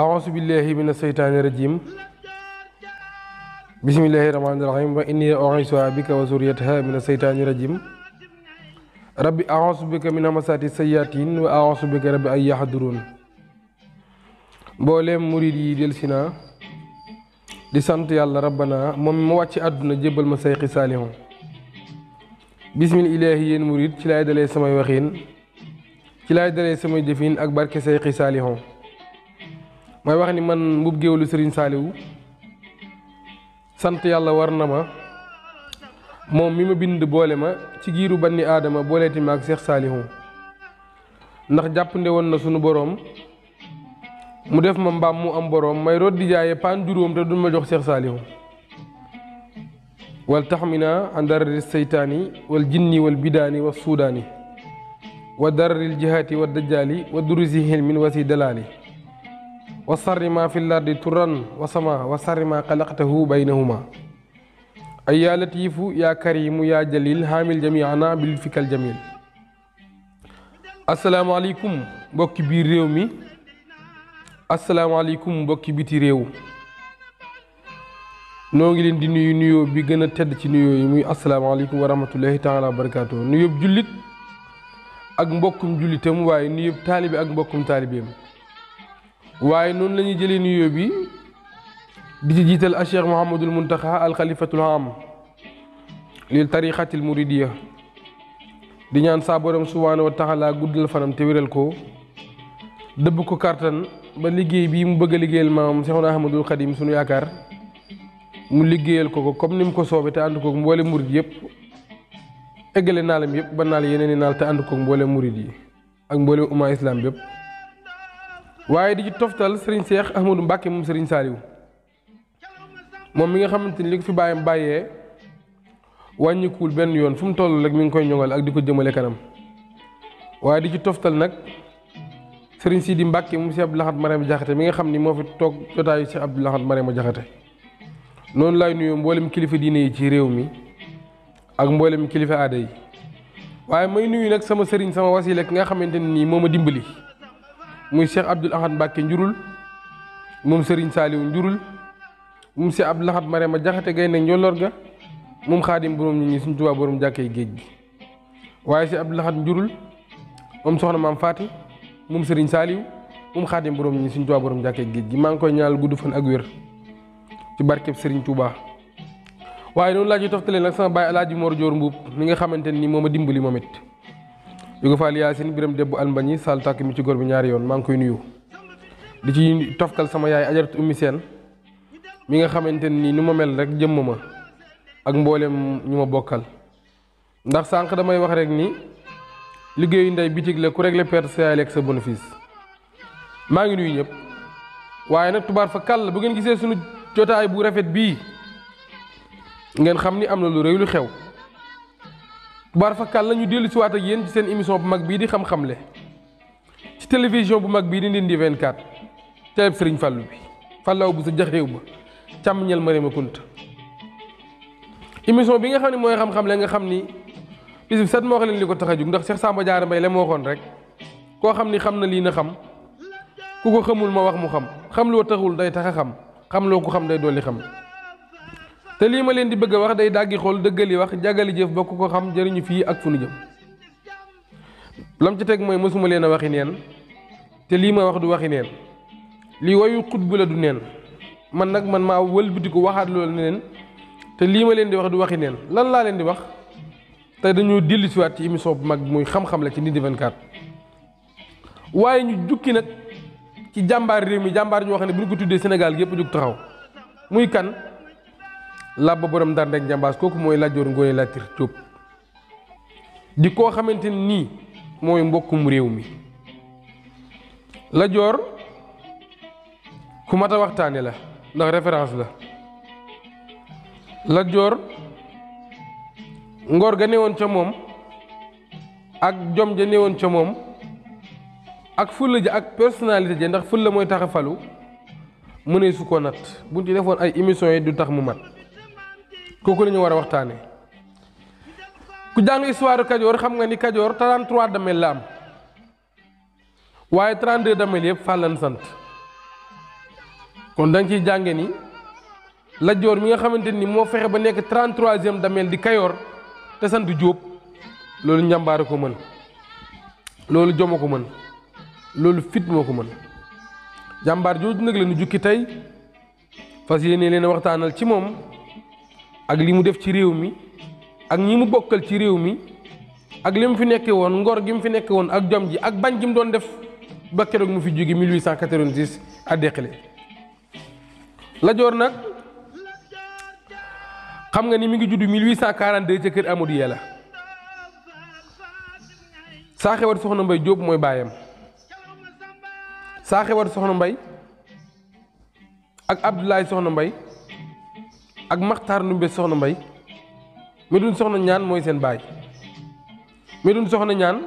أعوذ بالله من الشيطان الرجيم بسم الله الرحمن الرحيم وإني أعيذها بك وذريتها من الشيطان الرجيم ربي أعوذ بك من همزات الشياطين وأعوذ بك ربي أن يحضرون mboolem murid yi dellusi naa di sant yàlla rabbana moom ma wàcc àdduna jébbal ma sayxi saalihun bismil ilaahi yéen murid ci laay dalee samay waxiin ci laay dalee samay jëfin ak barke sayxi saalihun may wax ni man mbub géewlu sëriñ saaliwu sant yàlla war na ma moom mi ma bind boole ma ci giiru banni aadama booleeti ma ak seex saalihu ndax jàppande woon na sunu boroom mu def ma mbaam mu am boroom may root di jaaye paan juróom te duñ ma jox seex saalihu wal taxmina an darari seytaani wal jinni wal bidaani wa suudaani wa dararil jihaati wa dajjaali wa durusi hilmin wa si dalaali wa sarri ma fi lardi turan wa sama wa sarri ma xalaqtahu baynahuma ay yaa latiifu yaa karimu yaa jalil haamil jamiana bil fikal jamil asalaamaaleykum mbokki biir réew mi asalaamaaleykum mbokki biti réew noo ngi leen di nuyu nuyoo bi gën a tedd ci nuyoo yi muy asalaamaaleykum wa rahmatullahi taala wa barakaatu nuyób jullit ak mbokkum jullitam waaye nuyób taalibi ak mbokkum taalibeem waaye noonu la ñuy jëlee nuyoo bi di ci jiital a Cheikh Mouhamadul Muntaxa al xalifatul am lil tariqatil muridiya di ñaan saa borom subhaanahu wa taala guddal fanam te wéral ko dëbb ko kartan ba liggéey bii mu bëgg a liggéeyal maamam Seexuna Ahmadul Xadim sunu yaakaar mu liggéeyal ko comme ni mu ko soobee te ànd koog mboole murid yëpp eggale naalam yëpp ba naal yeneen i naal te ànd koog mboole murid yi ak mboole umma islam yëpp. waaye di ci toftal sëriñ Seex Ahmadu Mbàkke moom sëriñ Saaliw moom mi nga xamante ni li ko fi bàyyam bàyyee wàññikuwul benn yoon fu mu toll rek mi ngi koy ñoŋal ak di ko jëmale kanam waaye di ci toftal nag sëriñ Sidi Mbàkke moom Cheikh Abdou Lahad Marème Jaxate mi nga xam ni moo fi toog jotaayu Cheikh Abdou Lahad Marème Jaxate noonu laay nuyoo mboolem kilifa diine yi ci réew mi ak mboolem kilifa aada yi waaye may nuyu nag sama sëriñ sama wasila ki nga xamante ne nii moo ma dimbali muy Cheikh Abdou Lahad Mbàkke njurul moom sëriñ Saaliw njurul moom Cheikh Abdou Lahad Marème Jaxate gaynde njolloor ga moom xaadim borom ñi suñ Tuubaa borom jàkkee géej gi waaye Cheikh Abdou Lahad njurul moom soxna maam Faati moom sëriñ Saaliw moom xaadim borom ñi suñ Tuubaa borom jàkkee géej gi maa ngi koy ñaanal gudd fan ak wér ci barkeb sëriñ Tuubaa waaye noonu laa ci toftale nag sama baay Alaaji Mor Joor Mbuub mi nga xamante ni moo ma dimbali moom it jóge faal Yaasin biram debbu almbañi sal tàkk mi ci góor bi ñaari yoon maa ngi koy nuyu di ci toftal sama yaay ajaratu ummi seen mi nga xamante ni nu ma mel rek jëmm ma ak mboolem ñu ma bokkal ndax sànq damay wax rek ni liggéeyu ndey bitig la ku réglé perte sa yaay lekk sa bénéfice maa ngi nuyu ñëpp waaye nag tubaar fa kàll bu ngeen gisee suñu jotaay bu rafet bii ngeen xam ni am na lu rëy lu xew tubaar fa kàll ñu dellu si waat ak yéen ci seen émission bu mag bii di xam-xamle ci télévision bu mag bii di Ndindy 24 télé Sëriñ Fallu bi Fallaw bu sa jaxeew ba càmmiñal Mariama Kunta émission bi nga xam ne mooy xam-xamle nga xam ni bis bi set moo xam leen li ko tax a jug ndax Cheikh Samba Diarra Mbaye la ma waxoon rek koo xam ni xam na lii na xam ku ko xamul ma wax mu xam loo taxul day tax a xam loo ko xam day dolli xam te lii ma leen di bëgg a wax day dàggi xool dëggali wax jàggali jëf ba ku ko xam jëriñu fii ak fu nu jëm lam ci teg mooy mësuma leen a waxi neen te lii ma wax du waxi neen lii wayu xutbu la du neen man nag man maa wëlbati ko waxaat loolu neen te lii ma leen di wax du waxi neen lan laa leen di wax te dañoo dellu siwaat ci émission bu mag muy xam-xam la ci Ndindy 24 waaye ñu jukki nag ci jàmbaar réew mi jàmbaar ñoo xam ne bu ñu ko tuddee Sénégal yëpp jóg taxaw muy kan làbba borom Ndar Ndek Njambaas kooku mooy Lat Joor Ngoone Latiir Jóob di koo xamante ni nii mooy mbokkum réew mi Lat Joor ku mat a waxtaane la ndax référence la Lat Joor ngor ga newoon ca moom ak jom ja newoon ca moom ak fulla ja ak personnalité ja ndax fulla mooy tax a falu mënee su ko nat buñ ci defoon ay émissions yi du tax mu mat kooku la ñu war a waxtaanee. ku jàng histoire Kajoor xam nga ni Kajoor 33 damel la am waaye 32 damel yëpp Fall lañ sant kon da nga ciy jànge ni Lat Joor mi nga xamante ni moo fexe ba nekk 33e damel di Kayoor te sant Jóob loolu njàmbaar ko mën loolu jom ko mën loolu fit moo ko mën jàmbaar jooju nag la ñu jukki tey fas yéene leen waxtaanal ci moom ak li mu def ci réew mi ak ñi mu bokkal ci réew mi ak li mu fi nekkee woon ngor gi mu fi nekkee woon ak jom ji ak bañ gi mu doon def ba keroog mu fi jóge 1886 à Deqale. Lat Joor nag xam nga ni mi ngi judd 1842 ca kër Amadou Yàlla Saaxewar Soxna Mbay Jóob mooy baayam Saaxewar Soxna Mbay ak Abdoulaye Soxna Mbay ak Maxtaar Ndumbe Soxna Mbay Medun Soxna Ñaan mooy seen baay Medun Soxna Ñaan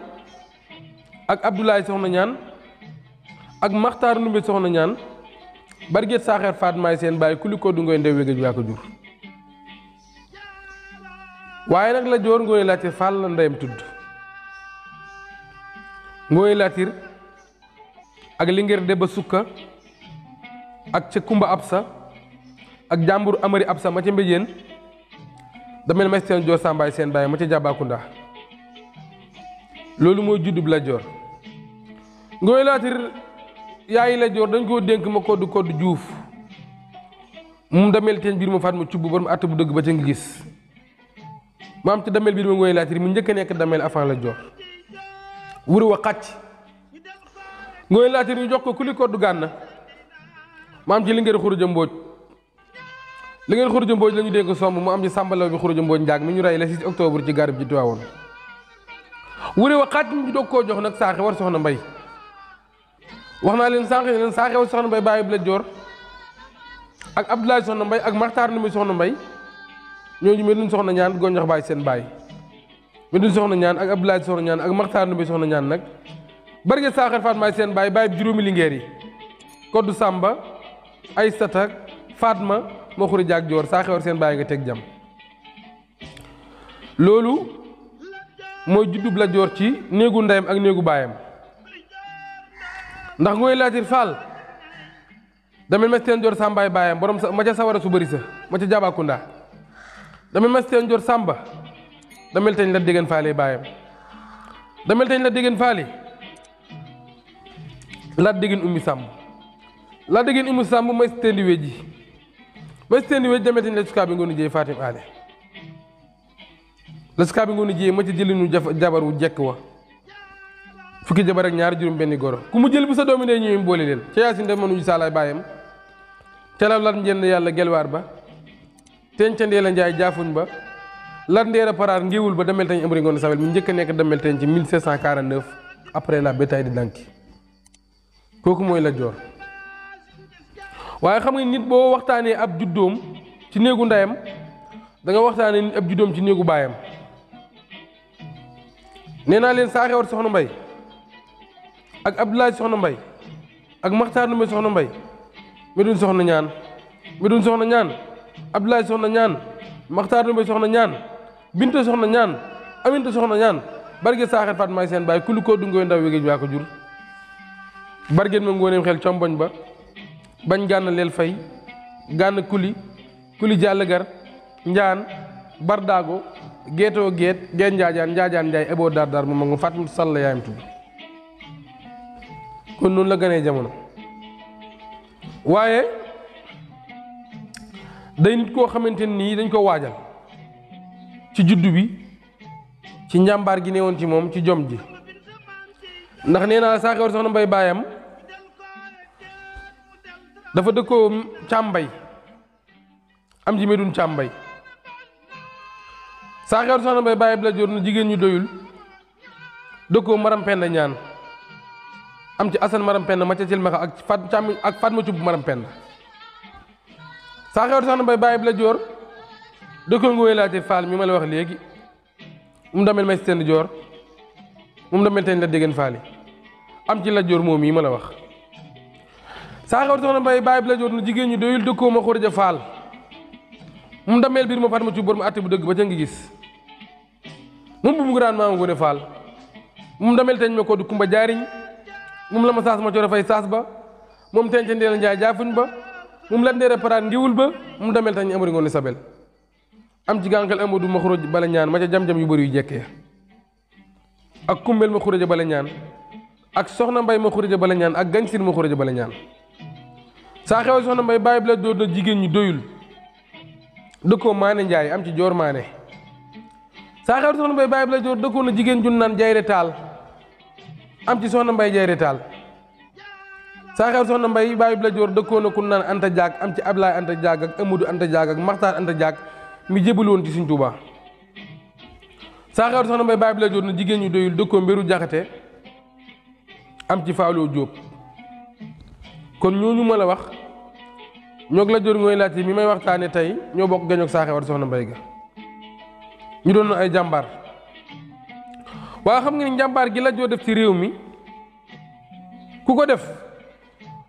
ak Abdoulaye Soxna Ñaan ak Maxtaar Ndumbe Soxna Ñaan Barget Saaxeer Faatmaay seen baay kuli ko du ngoy ndew wégéej waa ko jur waaye nag Lat Joor Ngoone Latiir Fall la ndeyam tudd Ngoone Latiir ak Lingeer Debba Sukka ak ca Kumba Absa ak jàmbur Amari Absa ma ca Mbéjéen damel may seen Joor Sambaay seen baay ma ca Jabakunda loolu mooy juddub Lat Joor Ngoone Latiir yaayi Lat Joor dañ koo dénk ma koddu Juuf moom damel teen biir ma faat ma cubb borom àtt bu dëgg ba ca ngi gis maam ci damel biir ma Ngoone Latiir mu njëkk a nekk damel avant Lat Joor wuri wa xàcc Ngoone Latiir ñu jox ko kuli koddu Gànna maam ci Lingeer Xuruja Mbooj Lingeer Xuruja Mbooj la ñu dénk somb mu am ci sàmbalaw bi Xuruja Mbooj njaag mi ñu rey le 6 octobre ci garab ji Tiwaawoon wuri wa xàcc ñu doog koo jox nag Saaxewar Soxna Mbay wax naa leen sànq ne leen Saaxewar Soxna Mbay bàyyi Lat Joor ak Abdoulaye Soxna Mbay ak Maxtaar Ndumbe Soxna Mbay ñooñu Medun Soxna Ñaan gonjox baay seen baay Medun Soxna Ñaan ak Abdoulaye Soxna Ñaan ak Maxtaar Ndumbe Soxna Ñaan nag Barget Saaxeer Faatmaay seen baay baay juróomi Lingeer yi Koddu Sàmba Aysata Faatma moo xuri jaag Joor Saaxewar seen baay nga teg jam loolu mooy juddub Lat Joor ci néegu ndeyam ak néegu baayam ndax Ngoone Latiir Fall damel mes teen Joor Sàmbaay baayam borom ma ca sawara su bëri sa ma ca Jabakunda damel mes teen Joor Sàmba damel teñ Lat Dégeen Faali baayam damel teñ Lat Dégeen Faali Lat Dégeen Ummi Sàmb Lat Dégeen Ummi Sàmb may si teen di wéjji may si teen di wéjji damel teñ la sukaa bi Ngoone Jéey Fatim Ale la sukaa bi Ngoone Jéey ma ca jëlinu jabar wu jekk wa fukki jabar ak ñaar juróom benni goro ku mu jël bu sa doomi ndey ñëwee boole leen ca Yaasin dem mënuñu saalaay baayam ca la Lat Njend Yàlla gelwaar ba teen ca Ndeela Njaay jaafuñ ba Lat Ndeera Paraar ngéewul ba damel teñ Amari Ngoone Sawel mi njëkk a nekk damel teñ ci 1749 après la bataille de Danki kooku mooy Lat Joor waaye xam nga nit boo waxtaanee ab juddoom ci néegu ndeyam da nga waxtaanee nit ab juddoom ci néegu baayam nee naa leen Saaxewar Soxna Mbay ak Abdoulaye Soxna Mbay ak Maxtaar Ndumbe Soxna Mbay Medun Soxna Ñaan Medun Soxna Ñaan Abdoulaye Soxna Ñaan Maxtaar Ndumbe Soxna Ñaan Binta Soxna Ñaan Aminta Soxna Ñaan Barget Saaxeer Faatmaay seen baay kuli ko du ngoy ndaw wégéej waa ko jur Barget ma ngooneem xel comboñ ba bañ gànn leel fay gànn kuli jàllgar njaan bardaago geetoo geet geen njaajaan njaay eboo dar mu ma nga Fatim Sall yaayam tudd kon noonu la ganee jamono waaye day nit koo xamante nii dañ ko waajal ci juddu bi ci njàmbaar gi newoon ci moom ci jom ji ndax nee naa Saaxewar Soxna Mbay baayam dafa dëkkoo càmbay am ji Medun càmbay Saaxewar Soxna Mbay baayam Lat Joor na jigéen ñu doyul dëkkoo Maram Penda Ñaan am ci Asan Maram Penda ma ca Cilmaxa ak Fatma Cubb Maram Penda Saaxewar Soxna Mbay baayam Lat Joor dëkkoo Ngoone Latiir Fall mi ma la wax léegi mu damel may seen Joor moom damel teñ Lat Dégeen Faali am ci Lat Joor moom yi ma la wax saa xewar soxna mbay bàyyi bi la joor na jigéen ñi doyul dëkkoo ma xurja faal mu dameel biir ma Fatma ci bor mu àtte bu dëgg ba ca ngi gis moom bu mu graan maa ngone faal moom dameel teñ ma ko du kumba jaariñ moom la ma saas ma coro fay saas ba moom teñ ca ndeel njaay jaafuñ ba moom la ndeere paraan ndiwul ba moom dameel tañ amari ngoon sabel am ci gànkal amadou ma xuróoj bala ñaan ma ca jam-jam yu bëri yu jekkee ak kumbel ma xuróoja bala ñaan ak soxna mbay ma xuróoja bala ñaan ak gañsir ma xuróoja bala ñaan saa xewal soxna mbay bàyyi bi la door na jigéen ñi doyul dëkkoo maane njaay am ci joor maane saa xewal soxna mbay bàyyi bi la door dëkkoo na jigéen jun naan jayre taal am ci soxna mbay jayre taal saa xewal soxna mbay bàyyi bi la door dëkkoo na kun naan anta jaag am ci ablaay anta jaag ak amadou anta jaag ak maxtaar anta jaag mi jébal woon ci Sëñ Tuubaa saa xewal soxna mbay bàyyi bi la door na jigéen ñi doyul dëkkoo mbiru jaxate am ci faaloo jóob kon ñooñu ma la wax ñoog la jor ngooy laajte mi may waxtaane tey ñoo bokk gañoog saa xewar soxna mbay ga ñu doon ay jàmbaar waaye xam nga ni jàmbaar gi la joo def ci réew mi ku ko def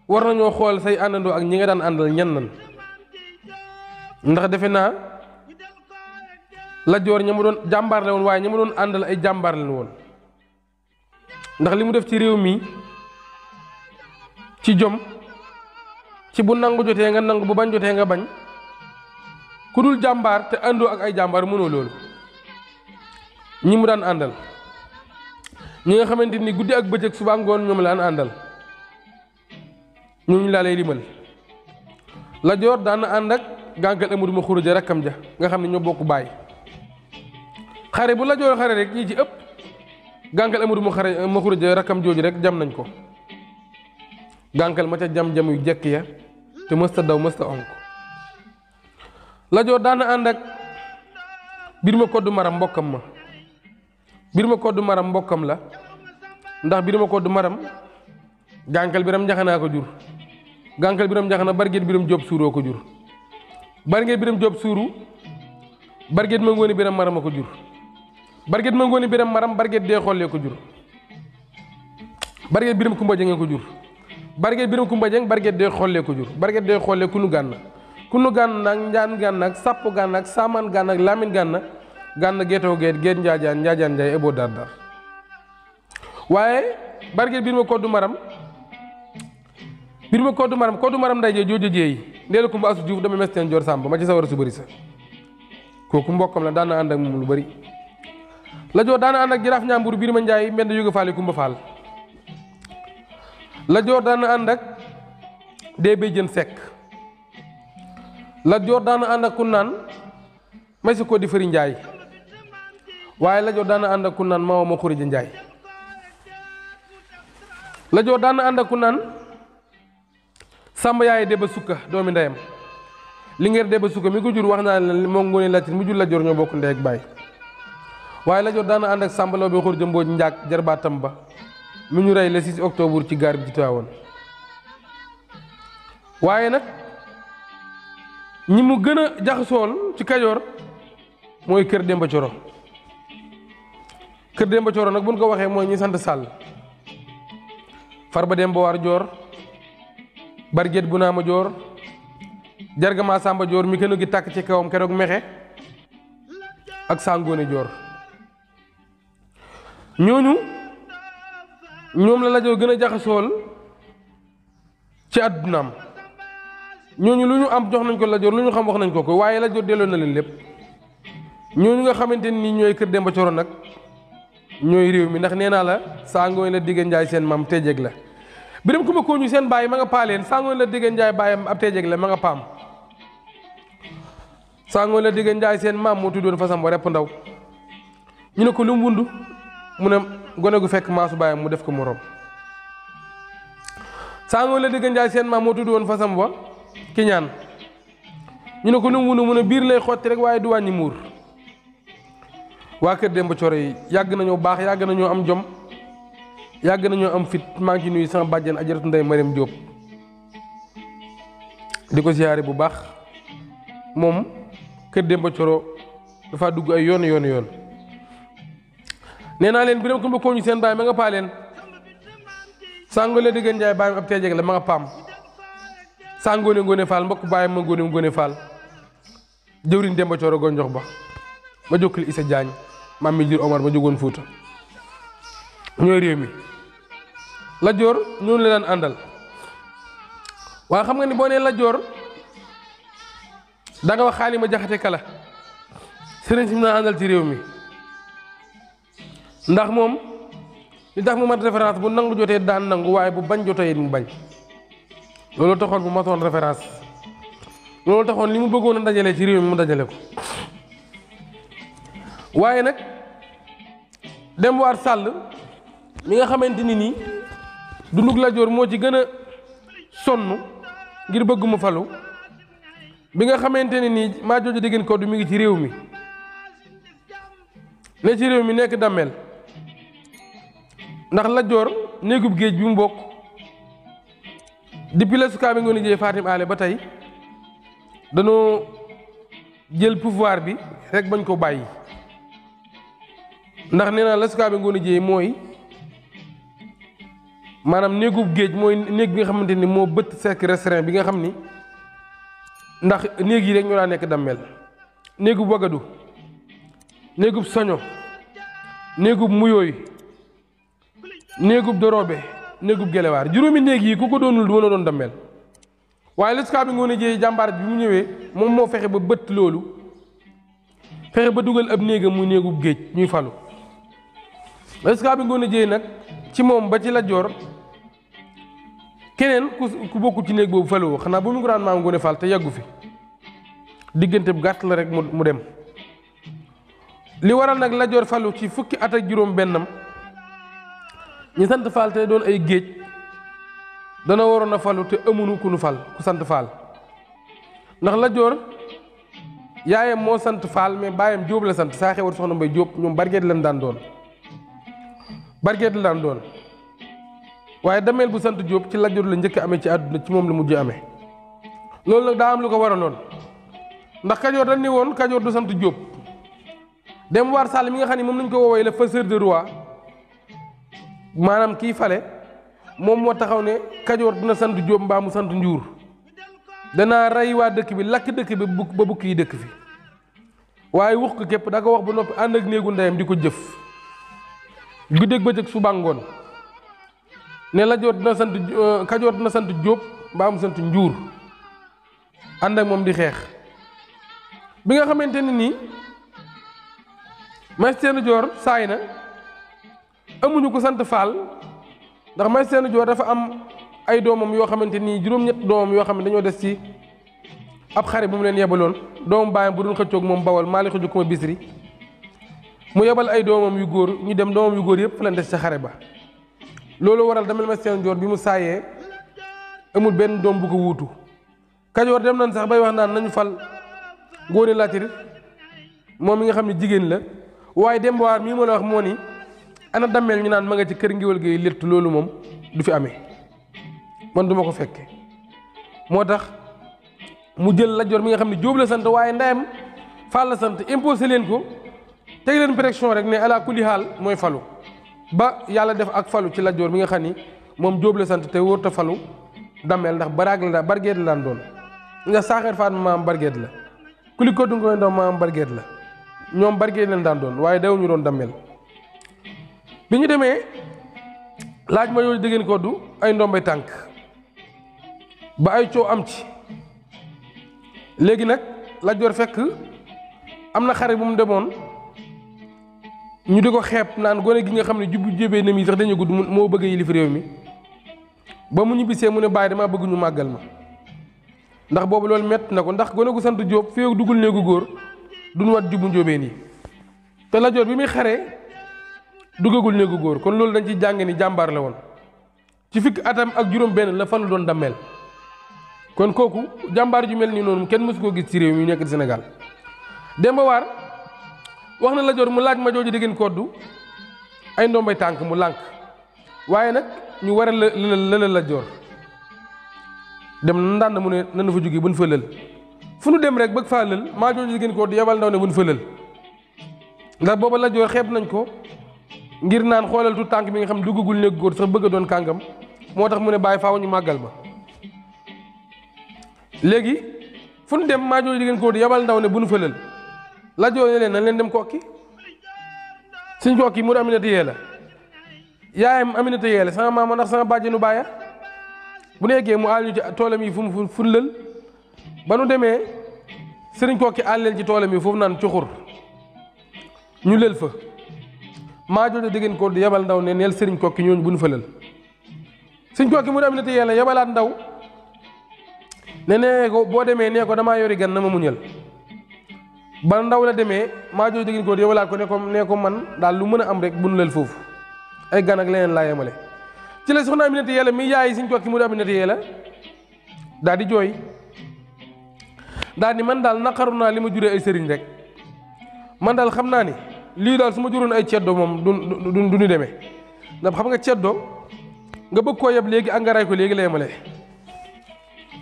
war nañoo xool say àndandoo ak ñi nga daan àndal ñan nan ndax defe naa la joor ña mu doon jàmbaar la woon waaye ña mu doon àndal ay jàmbaar leen woon ndax li mu def ci réew mi ci jom ci bu nangu jotee nga nangu bu bañ jotee nga bañ ku dul jàmbaar te àndoo ak ay jàmbaar mënoo loolu ñi mu daan àndal ñi nga xamante ni guddi ak bëccëg suba ngoon ñoom la daan àndal ñooñu laa lay limal la joor daan ànd ak gànkal amadou ma xuruja rakkam ja nga xam ne ñoo bokk baay xare bu la joor xare rek ñi ci ëpp gànkal amadou ma xuruja rakkam jooju rek jam nañ ko gànkal ma ca jam-jam yu jekk ya te mësta daw mësta onk la joor daana ànd ak bir ma koddu maram mbokkam ma bir ma koddu maram mbokkam la ndax bir ma koddu maram gànkal biram njaxanaa ko jur gànkal biram njaxana barget biram job suuroo ko jur barget biram job suuru barget ma ngooni biram maram a ko jur barget ma ngooni biram maram barget dee xollee ko jur barget biram kumba jenge ko jur barget biram kumba jeng barget dee xollee ko jur barget dee xollee kunu gànn nag njaan gànn ak sàpp gànn ak saamaan gànn ak laamin gànn geetoo geet njaajaan njaay eboo dar waaye barget biir ma koddu maram nday jee joojo jeey ndeela kumba asu juuf dama mes teen joor sàmb ma ci sawar su bëri sa kooku mbokkam la daana ànd ak moom lu bëri la joor daana ànd ak jaraaf ñaambur biir ma njaay mbend jóge faali kumba faal la joor daana ànd ak dee bay jën sekk la joor daana ànd ak kun naan may si ko di fëri njaay waaye la joor daana ànd ak kun naan maawa ma xurija njaay la joor daana ànd ak kun naan sàmba yaay deba sukka doomi ndeyam li ngeen deba sukka mi ko jur wax naa leen moo ngoone laajte mu jur la joor ñoo bokk ndey ak baay waaye la joor daana ànd ak sàmba law bi xurija mbooj njaag jarbaatam ba mi ñu rey le 6 octobre ci gaar bi ci Tiwaawoon waaye nag ñi mu gën a jaxasool ci Kajoor mooy kër Demba Coro kër Demba Coro nag buñ ko waxee mooy ñi sant Sàll Farba Demba War Joor Barget bu Naama Joor Jargama Samba Joor mi kenn gi tàkk ci kawam keroog mexe ak Sangoone Joor ñooñu ñoom la Joor gën a jaxasool ci àddunaam ñooñu lu ñu am jox nañ ko la Joor lu ñu xam wax nañ ko waaye la Joor delloo na leen lépp ñooñu nga xamante ni ñooy kër Demba Coro nag ñooy réew mi ndax nee naa la Sangoone la digga njaay seen maam tejeeg la biram ku ma koo ñu seen bàyyi ma nga paaleen Sangoone la digga njaay bàyyam ab tejeeg la ma nga paam Sangoone la digga njaay seen maam moo tuddoon fasam ba repp ndaw ñu ne ko lu mu wund mu ne gone gu fekk maasu bàyyam mu def ko morom Sangoone la digga njaay seen maam moo tuddoon fasam ba ki ñaan ñu ne ko lu mu wund mu ne biir lay xotti rek waaye du wàññi muur waa kër Demba Coro yi yàgg nañoo baax yàgg nañoo am jom yàgg nañoo am fit maa ngi ci nuyu sama bàjjen ajaratu Ndey Mariam Jóob di ko siyaare bu baax moom kër Demba Coro dafa dugg ay yoon nee naa leen biram ko mbokoo ñu seen baay ma nga paa leen Sangoone la diggan njaay baayam ab teejeeg la ma nga paam saa Ngoné Fall mbokk bàyyam ma Ngoné Fall jëwriñ Demba Cooro Gonjox ba ma jokkil Issa Diagne maam mi jur Omar ba jógoon Fuuta ñooy réew mi Lat Joor ñoonu la daan àndal waaye xam nga ni boo nee Lat Joor da nga wax Xaalima Jaxate Kala sëriñ si mu naa àndal ci réew mi ndax moom li tax mu mat référence bu nangu jotee daan nangu waaye bu bañ jotee it mu bañ loolu taxoon bu matoon référence loolu taxoon li mu bëggoon a dajale ci réew mi mu dajale ko waaye nag Demba War Sàll mi nga xamante ni nii dundug Lat Joor moo ci gën a sonn ngir bëgg mu falu bi nga xamante ne nii maa jooju déggeen ko du mi ngi ci réew mi ne ci réew mi nekk dammel ndax Lat Joor néegub géej bi mu bokk depuis la Sukaabe Ngoone Jeey Fatim Ale ba tey danoo jël pouvoir bi rek bañ ko bàyyi ndax nee naa la Sukaabe Ngoone Jeey mooy maanaam néegub géej mooy néeg bi nga xamante ni moo bët sekk restaurant bi nga xam ni ndax néeg yi rek ñoo daa nekk dammel néegub wagadu néegub soño néegub muyooy néegub doroobe néegub gelewaar juróomi néeg yi ku ko doonul du mën a doon dammel waaye la Sukaabe Ngoone Jeey jàmbaar bi mu ñëwee moom moo fexe ba bët loolu fexe ba dugal ab néegam muy néegub géej ñuy falu la Sukaabe Ngoone Jeey nag ci moom ba ci Lat Joor keneen ku bokku ci néeg boobu faloo xanaa bu mu grand maam Ngoné Fall te yàggu fi diggante bu gàtt la rek mu dem li waral nag Lat Joor falu ci fukki at ak juróom bennam ñi sant Fall te doon ay géej dana waroon a falu te amuñu ku nu fal ku sant Fall ndax Lat Joor yaayam moo sant Fall mais baayam Jóob la sant saa xewar soxna Mbay Jóob ñoom bargeet lañ daan doon bargeet la daan doon waaye dameel bu sant Jóob ci Lat Joor la njëkk amee ci àdduna ci moom la mujj amee loolu nag daa am lu ko waraloon ndax Kajoor dañ ni woon Kajoor du sant Jóob Demba War Sàll mi nga xam ne moom lañ ko woowee le faiseur de roi maanaam kii fale moom moo taxaw ne Kajoor dina sant Jóob mbaa mu sant Njuur danaa rey waa dëkk bi lakk dëkk bi ba bukk yi dëkk fi waaye wax ko képp da ko wax ba noppi ànd ak néegu ndeyam di ko jëf guddeeg bëccëg suba ngoon ne Lat Joor dina sant Kajoor dina sant Jóob mbaa mu sant Njuur ànd ak moom di xeex bi nga xamante ne nii Maysteenu Joor saay na amuñu ko sant Faal ndax Maysteenu Joor dafa am ay doomam yoo xamante nii juróom-ñett doomam yoo xam ne dañoo des ci ab xare bu mu leen yebaloon doomu baayam bu doon xëccoog moom Bawol maa li xëccu ko ma Bisri mu yebal ay doomam yu góor ñu dem doomam yu góor yëpp fa leen des ca xare ba loolu waral damel Maysteenu Joor bi mu saayee amul benn doom bu ko wuutu Kajoor dem nañ sax bay wax naan nañu fal Ngoone Latiir moom mi nga xam ne jigéen la waaye Demba War mii ma la wax moo ni ana dammel ñu naan ma nga ci kër ngiwal gi létt loolu moom du fi amee man duma ko fekke moo tax mu jël Lat Joor mi nga xam ne Jóob la sant waaye ndeyam Faal la sant imposé leen ko teg leen pression rek ne ala kulli haal mooy falu ba yàlla def ak falu ci Lat Joor mi nga xam ni moom Jóob la sant te wóor ta falu dammel ndax baraag la bargeet la daan doon nga saaxeer faat maam bargeet la kuli ko dunga doom maam bargeet la ñoom bargeet leen daan doon waaye dawuñu doon dammel bi ñu demee laaj ma yooyu déggeen ko du ay ndombay tànk ba ay coow am ci léegi nag Lat Joor fekk am na xare bu mu demoon ñu di ko xeeb naan gone gi nga xam ne jubbu jébee na mi sax dañu gudd moo bëgg yilif réew mi ba mu ñibbisee mu ne bàyyi damaa bëgg ñu màggal ma ndax boobu loolu mett na ko ndax gone gu sant Jóob fii dugul néegu góor duñu wat jubbu njóobee nii te Lat Joor bi muy xaree duggagul néegu góor kon loolu dañ ciy jàng ni jàmbaar la woon ci fukki atam ak juróom benn la fan la doon dammel kon kooku jàmbaar ju mel nii noonu kenn mësu koo gis ci réew mi nekk di Sénégal Demba War wax na Lat Joor mu laaj ma jooju déggeen koddu ay ndombay tànk mu lànk waaye nag ñu war a lëlal Lat Joor dem na ndànd mu ne nanu fa jógee buñ fa lël fu nu dem rek bëgg faa lël maa jooju déggeen koddu yebal ndaw ne buñ fa lël ndax booba Lat Joor xeeb nañ ko ngir naan xoolal tu tànk bi nga xam ne duggagul néeg góor sax bëgg a doon kàngam moo tax mu ne bàyyi faaw ñu màggal ma léegi fu ñu dem Maajoor Jigéen Kodd yabal ndaw ne bu nu fëlal Lat Joor ne leen nañ leen dem Kokki suñ Kokki mu Aminata Yee yaayam Aminata Yee sama maama ndax sama bàjjenu baaya bu nekkee mu àll ñu ci toolam yi fu mu lël ba nu demee sëriñ Kokki àll leen ci toolam yi foofu naan cuxur ñu lël fa Maajoor Jigéen Kodd yabal ndaw ne neel sëriñ Kokki ñooñu bu nu fëlal suñ Kokki mu Aminata Yee yabalaat ndaw ne nee ko boo demee nee ko damaa yori gan na ma muñal ba ndaw la demee Maajoor Jigéen Kodd yabalaat ko ne ko man daal lu mën a am rek bu nu lël foofu ay gan ak leneen laa yemale ci la soxna Aminata Yee mi yaay suñ Kokki mu Aminata Yee daal di jooy daal ni man daal naqaru naa li ma juree ay sëriñ rek man daal xam naa ni lii daal su ma juróon ay ceddo moom du ñu demee ndax xam nga ceddo nga bëgg koo yeb léegi ak nga ray ko léegi la yemale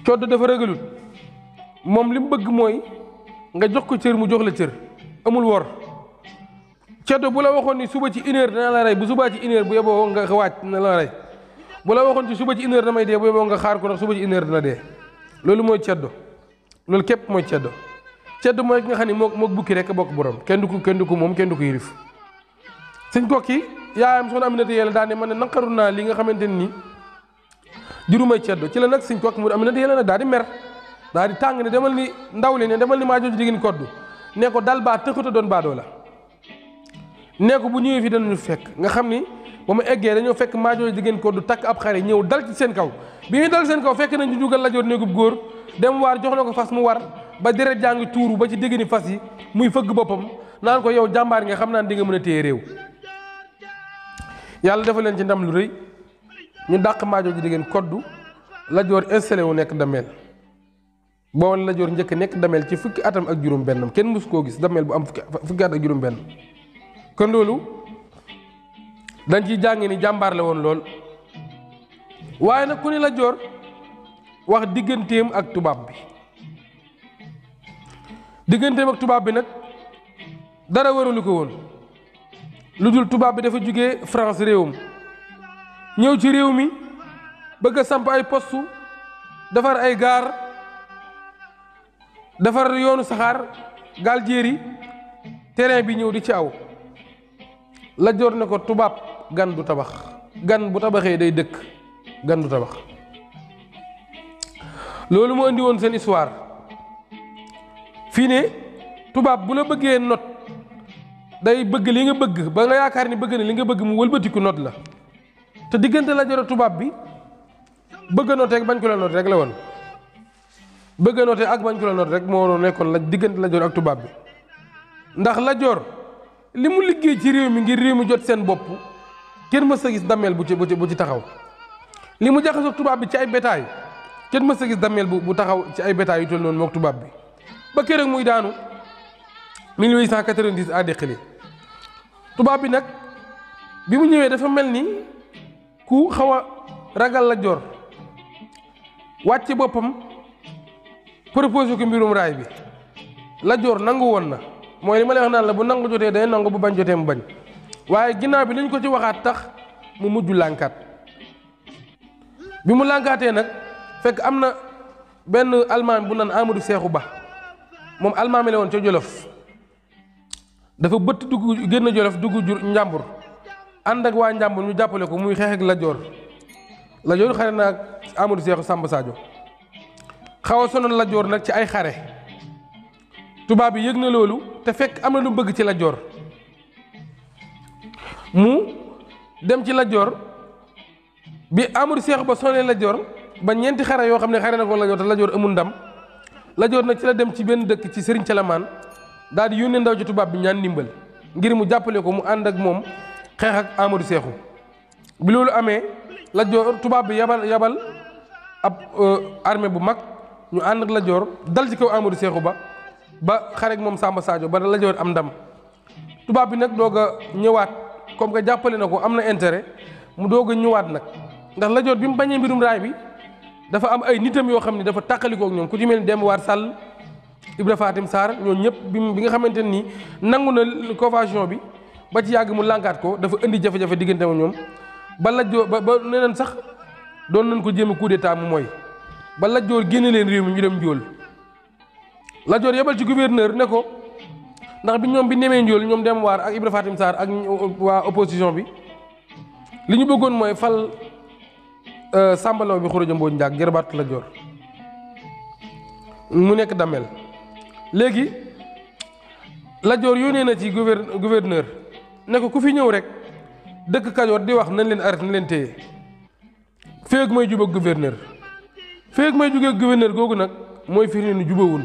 ceddo dafa ragalut moom li mu bëgg mooy nga jox ko cër mu jox la cër amul wor ceddo bu la waxoon ni suba ci 1h dana la rey bu subaa ci 1h bu yeboo nga wàcc na la rey bu la waxoon ci suba ci 1h damay dee bu yeboo nga xaar ko ndax suba ci 1h dana dee loolu mooy ceddo loolu képp mooy ceddo ceddo mooy ki nga xam ne moo bukki rek bokk borom kenn du ko moom kenn du ko yirif suñ Kokki yaayam soxna Aminata Yee daal ne man ne naqaru naa li nga xamante ni jurumay ceddo ci la nag suñ Kokki mu Aminata Yee nag daal di mer daal di tàng ne demal ni ndaw li ne demal ni Maajoor Jigéen Kodd ne ko dal baa tëxata doon baadoo la nee ko bu ñëwee fi danañu fekk nga xam ni ba mu eggee dañoo fekk Maajoor Jigéen Kodd takk ab xare ñëw dal ci seen kaw bi muy dal seen kaw fekk nañu jugal Lat Joor néegub góor dem waar jox na ko fas mu war ba deret jaa ngi tuuru ba ci dégg ni fas yi muy fëgg boppam naan ko yow jàmbaar nga xam naa di nga mën a téye réew yàlla dafa leen ci ndam lu rëy ñu dàq Maajoor Jigéen Kodd Lat Joor installé wu nekk dameel boo Lat Joor njëkk nekk dameel ci fukki atam ak juróom bennam kenn mus koo gis dameel bu am fukki at ak juróom benn kon loolu dañ ciy jàng ni jàmbaar la woon lool waaye nag ku ni Lat Joor wax digganteem ak tubaab bi digganteem ak tubaab bi nag dara waralu ko woon lu dul tubaab bi dafa jóge France réewam ñëw ci réew mi bëgg a samp ay postu defar ay gaar defar yoonu saxaar gaal jéeri terrain bi ñëw di ci aw Lat Joor ne ko tubaab gan du tabax gan bu tabaxee day dëkk gan du tabax loolu moo indi woon seen histoire fii ne tubaab bu la bëggee not day bëgg li nga bëgg ba nga yaakaar ni bëgg na li nga bëgg mu wëlbatiku not la te diggante Lat Joor tubaab bi bëgg a note ak bañ ko la not rek la woon bëgg a note ak bañ ko la not rek moo nekkoon la diggante Lat Joor ak tubaab bi ndax Lat Joor li mu liggéey ci réew mi ngir réew mi jot seen bopp kenn mës a gis dammeel bu ci taxaw li mu jaxasoo tubaab bi ci ay bétail kenn mës a gis dammeel bu taxaw ci ay bétail yu toll noonu mook tubaab bi ba keroog muy daanu 1890 à Déqali tubaab bi nag bi mu ñëwee dafa mel ni ku xaw a ragal Lat Joor wàcce boppam proposé ko mbirum raay bi Lat Joor nangu woon na mooy li ma lay wax naan la bu nangu jotee day nangu bu bañ jotee mu bañ waaye ginnaaw bi lañ ko ci waxaat tax mu mujj lànkaat bi mu lànkaatee nag fekk am na benn almaami bu naan Amadou Seexu Ba moom almaami la woon ca Jolof dafa bëtt dugg génn Jolof dugg jur njàmbur ànd ak waa njàmbur ñu jàppale ko muy xeex ak Lat Joor Lat Joor xare na ak Amadou Seexu Samba Sadio xaw a sonal Lat Joor nag ci ay xare tubaab bi yëg na loolu te fekk am na lu bëgg ci Lat Joor mu dem ci Lat Joor bi Amadou Seexu Ba sonee Lat Joor ba ñeenti xare yoo xam ne xare na ko Lat Joor te Lat Joor amul ndam Lat Joor nag ci la dem ci benn dëkk ci Sëriñ Calamaan daal di yónnee ndaw ci tubaab bi ñaan ndimbal ngir mu jàppale ko mu ànd ak moom xeex ak Amadou Seexu bi loolu amee Lat Joor tubaab bi yabal ab armée bu mag ñu ànd ak Lat Joor dal ci kaw Amadou Seexu ba xare ak moom Samba Sadio ba Lat Joor am ndam tubaab bi nag doog a ñëwaat comme que jàppale na ko am na intérêt mu doog a ñëwaat nag ndax Lat Joor bi mu bañee mbirum raay bi dafa am ay nitam yoo xam ne dafa tàqalikoo ak ñoom ku ci mel ni Demba War Sall Ibra Fatim Sarr ñooñu ñëpp bi nga xamante nii nangu na convention bi ba ci yàgg mu lànkaat ko dafa indi jafe-jafe diggante ak ñoom ba Lat Joor ba neneen sax doon nañ ko jéem a coup d'état mu mooy ba Lat Joor génne leen réew mi ñu dem njool Lat Joor yebal ci gouverneur ne ko ndax bi ñoom bi nemee njool ñoom dem waar ak Ibra Fatim Sarr ak waa opposition bi li ñu bëggoon mooy fal Samba Law bi Xuraja Mbooj Njaag jërbaat Lat Joor mu nekk Damel léegi Lat Joor yónnee na ci gouverneur ne ko ku fi ñëw rek dëkk Kajoor di wax nañ leen arrêté nañ leen téye feeg may jubóog gouverneur feeg may jugee gouverneur googu nag mooy firi nu jubawun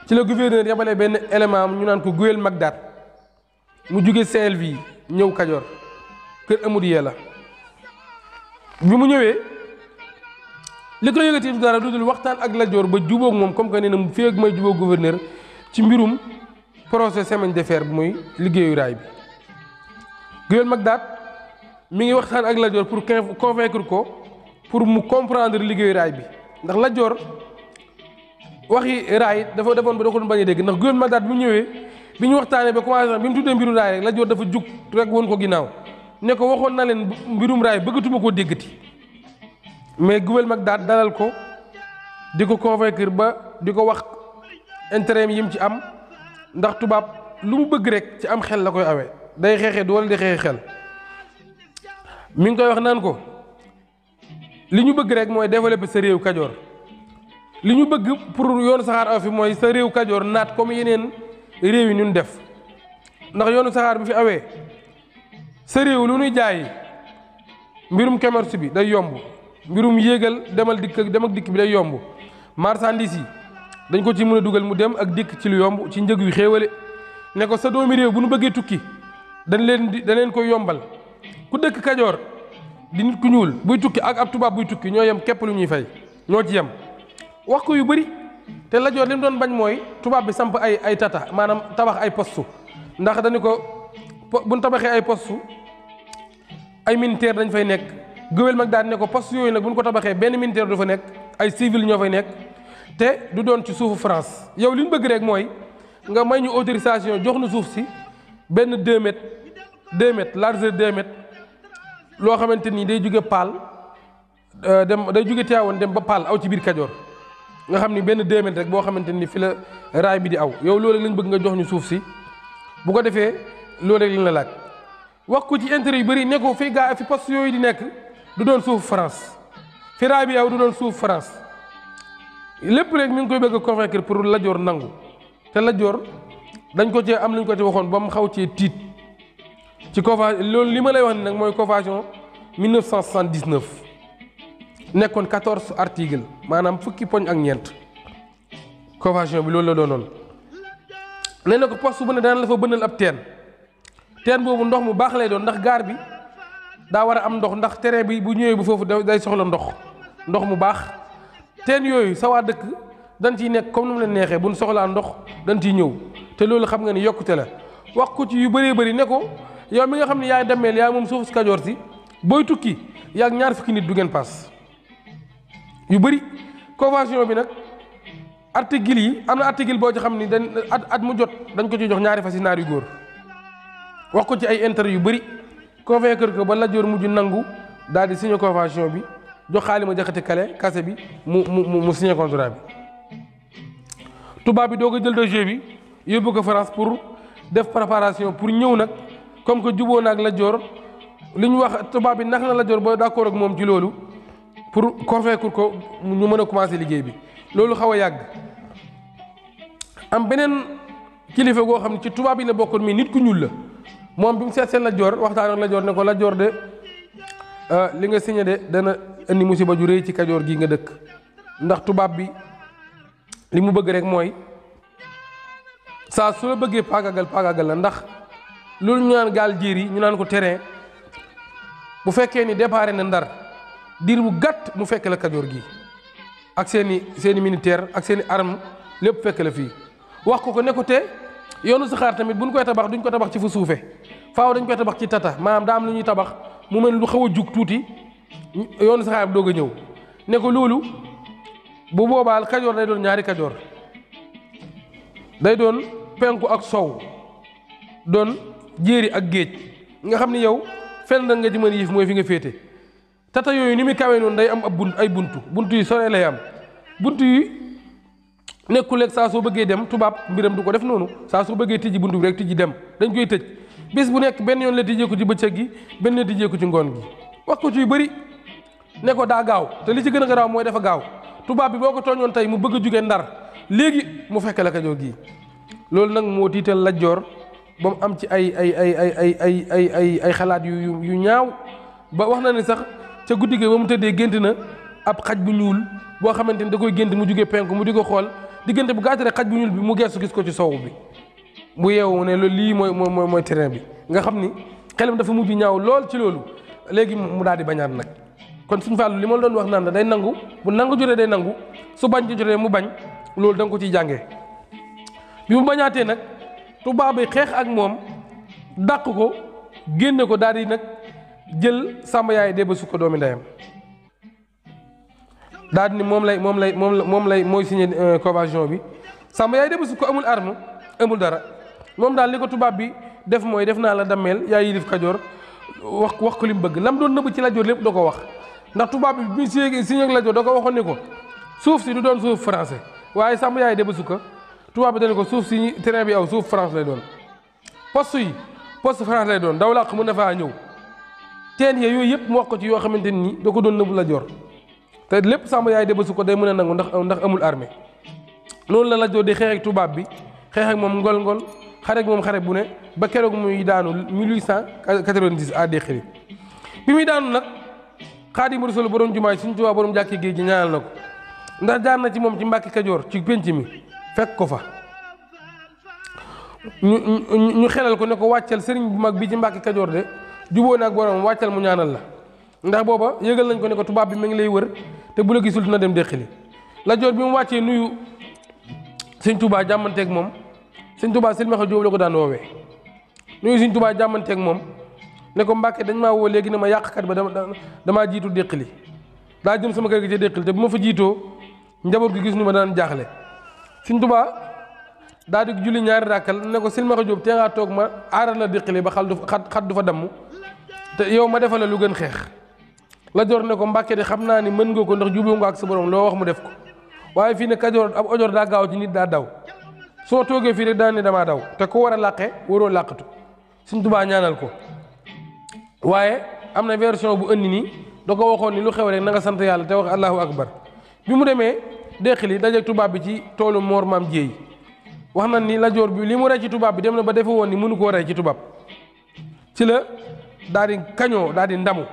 ci la gouverneur yabalee benn élément am ñu naan ko Guel Magdat mu jugee Saint-Louis ñëw Kajoor kër Amadou Yella bi mu ñëwee li ko yëgati dara du dul waxtaan ak Lat Joor ba jubóog moom comme que nee na feeg may jubóog gouverneur ci mbirum procès chemin de fer bi muy liggéeyu raay bi Guel Magdat mi ngi waxtaan ak Lat Joor pour convaincre ko pour mu comprendre liggéeyu raay bi ndax Lat Joor waxi raay dafa defoon ba da ko doon bañ a dégg ndax Guel Magdat bi mu ñëwee bi ñu waxtaanee ba commencé bi mu tuddee mbirum raay rek Lat Joor dafa jug rek woon ko ginnaaw ne ko waxoon na leen mbirum raay bëggatuma koo déggati mais Guel Magdat dalal ko di ko convaincre ba di ko wax intérêt yi mu ci am ndax tubaab lu mu bëgg rek ci am xel la koy awee day xeexee doole di xeexee xel mi ngi koy wax naan ko li ñu bëgg rek mooy développer sa réew Kajoor li ñu bëgg pour yoonu saxaar aw fi mooy sa réew Kajoor naat comme yeneen réew yi ñun def ndax yoonu saxaar bi fi awee sa réew lu ñuy jaay mbirum commerce bi day yomb mbirum yéegal dem ak dikk bi day yomb marchandise yi dañ ko ci mën a dugal mu dem ak dikk ci lu yomb ci njëg yu xéewale ne ko sa doomi réew bu nu bëggee tukki dañ leen koy yombal ku dëkk Kajoor di nit ku ñuul buy tukki ak ab tubaab buy tukki ñoo yem képp lu ñuy fay ñoo ci yem wax ko yu bëri te Lat Joor li mu doon bañ mooy tubaab bi samp ay tata maanaam tabax ay postu ndax dañu ko buñ tabaxee ay postu ay militaire dañ fay nekk Guel Magdat ne ko poste yooyu nag buñ ko tabaxee benn militaire du fa nekk ay civil ñoo fay nekk te du doon ci suufu France yow li ñu bëgg rek mooy nga may ñu autorisation jox nu suuf si benn 2 mètres largeur 2 mètres loo xamante ni day jóge Paal day jóge Tivaouane dem ba Paal aw ci biir Kajoor nga xam ni benn 2 mètres rek boo xamante ni fi la raay bi di aw yow loolu lañ bëgg nga jox ñu suuf si bu ko defee loolu rek lañ la laaj wax ko ci intérêt yu bëri ne ko fi gaa fi poste yooyu di nekk du doon suuf France fi raay bi aw du doon suuf France lépp rek mi ngi koy bëgg a convaincre pour Lat Joor nangu te Lat Joor dañ ko cee am lu ñu ko ci waxoon ba mu xaw cee tiit ci convention loolu li ma lay wax ni nag mooy convention 1979 nekkoon 14 articles maanaam fukki poñ ak ñeent convention bi loolu la doonoon nee na ko poste bu ne daan la fa bënnal ab teen boobu ndox mu baax lay doon ndax gaar bi daa war a am ndox ndax terrain bi bu ñëwee bu foofu day soxla ndox mu baax teen yooyu sa waa dëkk dañ ciy nekk comme nu mu leen neexee bu ñu soxlaa ndox dañ ciy ñëw te loolu xam nga ni yokkute la wax ko ci yu bëree bëri ne ko yow mi nga xam ne yaay demeel yaa moom suuf si Kajoor si booy tukki yaa ak ñaar fukki nit du ngeen paas yu bëri convention bi nag article yi am na article boo ci xam ni dañ at mu jot dañ ko ci jox ñaari fas yi naar yu góor wax ko ci ay intérêt yu bëri convaincre ko ba Lat Joor mujj nangu daal di signé convention bi jox Xaalima Jaxate kase bi mu signé contrat bi tubaab bi doo ko jël dossier bi yóbbu ko France pour def préparation pour ñëw nag comme que juboo na ak Lat Joor li ñu wax tubaab bi nax na Lat Joor ba d'accord ak moom ci loolu pour convaincre ko ñu mën a commencer liggéey bi loolu xaw a yàgg am beneen kilifa goo xam ne ci tubaab yi la bokkoon mais nit ku ñuul la moom bi mu seet seen Lat Joor waxtaan ak Lat Joor ne ko Lat Joor de li nga signé de dana indi musiba ju rëy ci Kajoor gi nga dëkk ndax tubaab bi li mu bëgg rek mooy saa su la bëggee paagagal la ndax loolu ñu naan gaal jéer yi ñu naan ko terrain bu fekkee ni déparé na Ndar diir bu gàtt mu fekk la Kajoor gi ak seeni militaire ak seeni arme lépp fekk la fii wax ko ne ko te yoonu saxaar tamit buñ koy tabax duñ ko tabax ci fu suufe faaw dañ koy tabax ci tata maanaam daa am lu ñuy tabax mu mel lu xaw a jug tuuti yoonu saxaar bi doog a ñëw ne ko loolu bu boobaa Kajoor day doon ñaari Kajoor day doon penku ak sow doon jéeri ak géej nga xam ni yow fenn nga ci mën yif mooy fi nga féete tata yooyu ni muy kawee noonu day am ab ay buntu yi sore lay am buntu yi nekkul ak saa soo bëggee dem tubaab mbiram du ko def noonu saa soo bëggee tijji buntu bi rek tijji dem dañ koy tëj bis bu nekk benn yoon la tijjee ko ci bëccëg gi benn yoon tijjee ko ci ngoon gi wax ko ci yu bëri ne ko daa gaaw te li ci gën a garaaw mooy dafa gaaw tubaab bi boo ko tooñoon tey mu bëgg a jóge Ndar léegi mu fekk la Kajoor gii loolu nag moo tiital Lat Joor ba mu am ci ay xalaat yu ñaaw ba wax na ne sax ca guddi gi ba mu tëddee gént na ab xaj bu ñuul boo xamante ni da koy gént mu jóge penku mu di ko xool diggante bu gàtt rek xaj bu ñuul bi mu geesu gis ko ci sowu bi bu yeewu ne loolu lii mooy terrain bi nga xam ni xelam dafa mujj ñaaw lool ci loolu léegi mu daal di bañaat nag kon Sëñ Fallu li ma la doon wax naan la day nangu bu nangu jotee day nangu su bañ ci jotee mu bañ loolu da nga ko ciy jàngee bi mu bañaatee nag tubaab bi xeex ak moom dàq ko génne ko daal di nag jël Samba Yaay Demba Sukka doomi ndeyam daal di ni moom lay mooy signé convention bi Samba Yaay Demba Sukka amul arme amul dara moom daal li ko tubaab bi def mooy def naa la dammeel yaa yilif Kajoor wax ko li mu bëgg lam doon nëbb ci Lat Joor lépp da ko wax ndax tubaab bi bi signé ak Lat Joor da ko waxoon ni ko suuf si du doon suuf français waaye Samba Yaay Demba Sukka tubaab bi dañu ko suuf si terrain bi aw suuf France lay doon poste France lay doon daw làq mën na faa ñëw teen yee yooyu yëpp mu wax ko ci yoo xamante ni da ko doon nëbb Lat Joor te lépp Samba Yaay Demba Sukka day mën a nangu ndax amul armée noonu la Lat Joor di xeex ak tubaab bi xeex ak moom ngol xare ak moom xare bu ne ba keroog muy daanu 1890 à Déxiri bi muy daanu nag Xaadimu Rasuul borom jumaay Sëñ Tuubaa borom jàkki géej gi ñaanal na ko ndax jaar na ci moom ci Mbàkke Kajoor ci pénc mi fekk ko fa ñu xelal ko ne ko wàccal sëriñ bu mag bi ci Mbàkke Kajoor de juboo na ak borom wàccal mu ñaanal la ndax booba yëgal nañ ko ne ko tubaab bi mi ngi lay wër te bu la gisul dina dem Déxiri Lat Joor bi mu wàccee nuyu Sëñ Tuubaa jàmmanteeg moom Sëñ Tuubaa Silmaxa Jóob la ko daan woowee nuyu Sëñ Tuubaa jàmmanteeg moom ne ko Mbàkke dañ maa woo léegi ne ma yàqkat ba damaa jiitu Déxili daa jëm sama kër gi ca Déxili te bu ma fa jiitoo njaboot gi gis ñu ma daan jaaxle Sëñ Tuubaa daal di julli ñaari ràkkal ne ko Silmaxa Jóob tee ngaa toog ma aaral la Déxili ba xat du fa damm te yow ma defal la lu gën xeex Lat Joor ne ko Mbàkke de xam naa ni mën nga ko ndax jublu nga ak sa borom loo wax mu def ko waaye fii ne Kajoor ab ojoor daa gaaw ci nit daa daw su ma toogee fii rek daan ne damaa daw te ko war a làqe waroo làqatu Sëñ Tuubaa ñaanal ko waaye am na version bu ëndi nii da ko waxoon ni lu xew rek na nga sant yàlla te wax allahu akbar bi mu demee Déxili dajeeg tubaab bi ci toolu Moor Maam Jéey wax na ni Lat Joor bi li mu rey ci tubaab bi dem na ba defe woon ni mënu koo rey ci tubaab ci la daal di kañoo daal di ndamu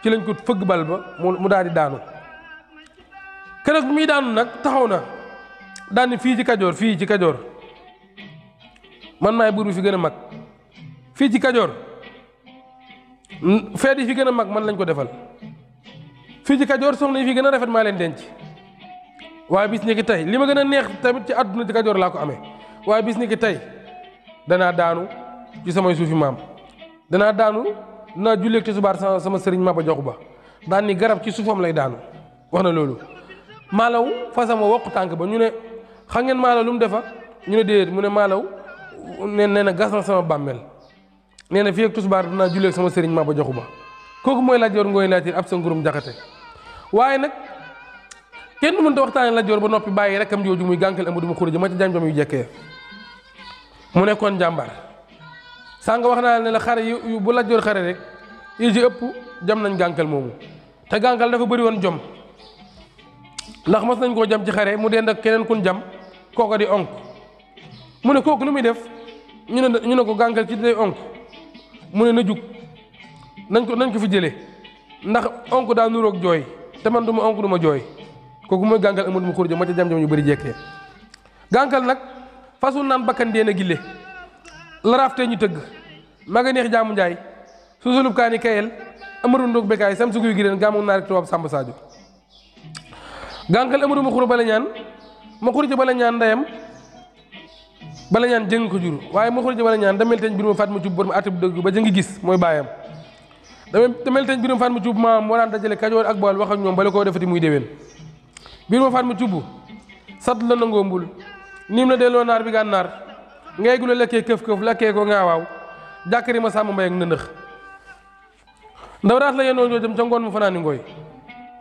ci lañ ko fëgg bal ba mu daal di daanu keroog bi muy daanu nag taxaw na daan ni fii ci Kajoor man maay buur bi fi gën a mag fii ci Kajoor feet yi fi gën a mag man lañ ko defal fii ci Kajoor soxna yi fi gën a rafet maa leen denc waaye bis ni ki tey li ma gën a neex tamit ci àdduna ci Kajoor laa ko amee waaye bis ni ki tey danaa daanu ci samay suufi maam danaa julleeg ci subaar sama sëriñ Maba Jaxu Ba daan ni garab ci suufam lay daanu wax na loolu maalaw fasama wokk tànk ba ñu ne xam ngeen maalaw lu mu defa ñu ne déedéet mu ne maalaw nee na gas na sama bàmmeel nee na fii ak tusbaar dinaa julleeg sama sëriñ Maba Jaxu Ba kooku mooy Lat Joor Ngoy Laatiir ab sa ngurum jaxate waaye nag kenn mënta waxtaane Lat Joor ba noppi bàyyi rekkam jooju muy gànkal Amadu ma Xuruja ma ca jam-jam yu jekkee mu nekkoon jàmbar sànga wax naa ne la xare yu bu Lat Joor xare rek yi ci ëpp jam nañ gànkal moomu te gànkal dafa bëri woon jom ndax mas nañ koo jam ci xare mu dend ak keneen kun jam kooko di onk mu ne kooku lu muy def ñu ne ko gànkal ci day onk mu ne na jug nañ ko fi jëlee ndax onk daa nuroog jooy te man du ma onk du ma jooy kooku mooy gànkal Amadu ma Xuruja ma ca jam-jam yu bëri jekkee gànkal nag fasul naan bakkan dee na gille la raaftee ñu tëgg maga neex jaamu njaay suusulub kaani kayel Amadu ndoog bekaay sam suguy gi leen gàmmu naa rek tubaab Samba Sadio gànkal Amadu ma Xuru bala ñaan ma Xuruja bala ñaan ndeyam bala ñaan jëng ko jur waaye ma Xuruja bala ñaan damel teñ birum faat ma cub borom ate bu dëgg ba jëngi gis mooy baayam damel teñ birum faat ma cub maam moo daan dajale Kajoor ak Bawol wax ak ñoom bala koo defati muy déwén birum faat ma cub sat la nangoo mbul niim la delloo naar bi gànnaar ngay gu la lekkee këf-këf lekkee ko ngaawaaw jàkkari ma sàmm mbay ak nëndëx ndaw raat la yenoo ñoo jëm ca ngoon mu fanaani ngooy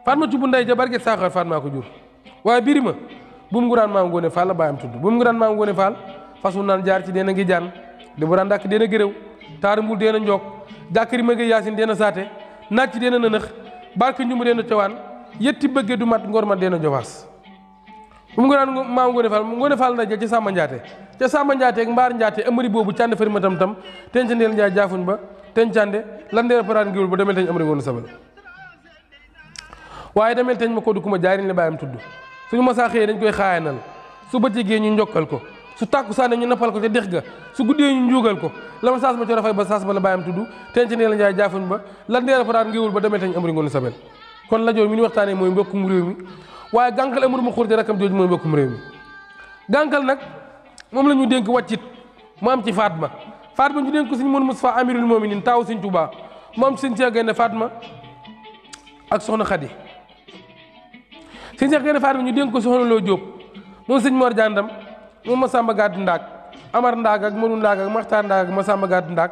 Fatma Cubb ndey ja barke saaxar Fatma ko jur waaye birima bu mu nguraan maam Ngoone Fall la baayam tudd bu mu nguraan maam Ngoone Fall fasu naan jaar ci deena ngi jaan di bu randàkk deena gërëw taari mbul deena njoog jàkkari ma ngi yaasin deena saate naaj ci deena nënëx barke njumbu deena cowaan yetti bëgge du mat ngor ma deena jofaas bu mu nguraan maam Ngoone Fall ndey ja ca Samba Njaate ak Mbaar Njaate amari boobu cànd fari ma tam tam tenca ndeel njaay jaafuñ ba tencande lan ndeer paraan giwul ba demel teñ amari ngoon sabal waaye demel teñ ma ko du ku ma jaariñ la bàyyam tudd suñu masaa xëyee dañ koy xaayanal su bëccëgee ñu njokkal ko su tàkku saane ñu nappal ko ca dex ga su guddee ñu njuugal ko la ma saas ma coro fay ba saas ba la bàyyam tudd tenca ndeel njaay jaafuñ ba lan ndeer paraan giwul ba demel teñ amari ngoon sabal kon la joor mi ñu waxtaanee mooy mbokkum réew mi waaye gànkal amari mu xurte rakam jooju mooy mbokkum réew mi gànkal nag moom la ñu dénk wàccit mu am ci Fatma ñu dénk ko suñu mën Moustapha amirul mominin taaw Sëñ Tuubaa mu am sëñ Cheikh Gaynde Fatma ak soxna Xadi sëñ Cheikh Gaynde Fatma ñu dénk ko soxna Loo Jóob moom sëñ Mor Jàndam moom Masamba Gàdd Ndaak Amar Ndaak ak Madu Ndaak ak Maxtaar Ndaak ak Masamba Gàdd Ndaak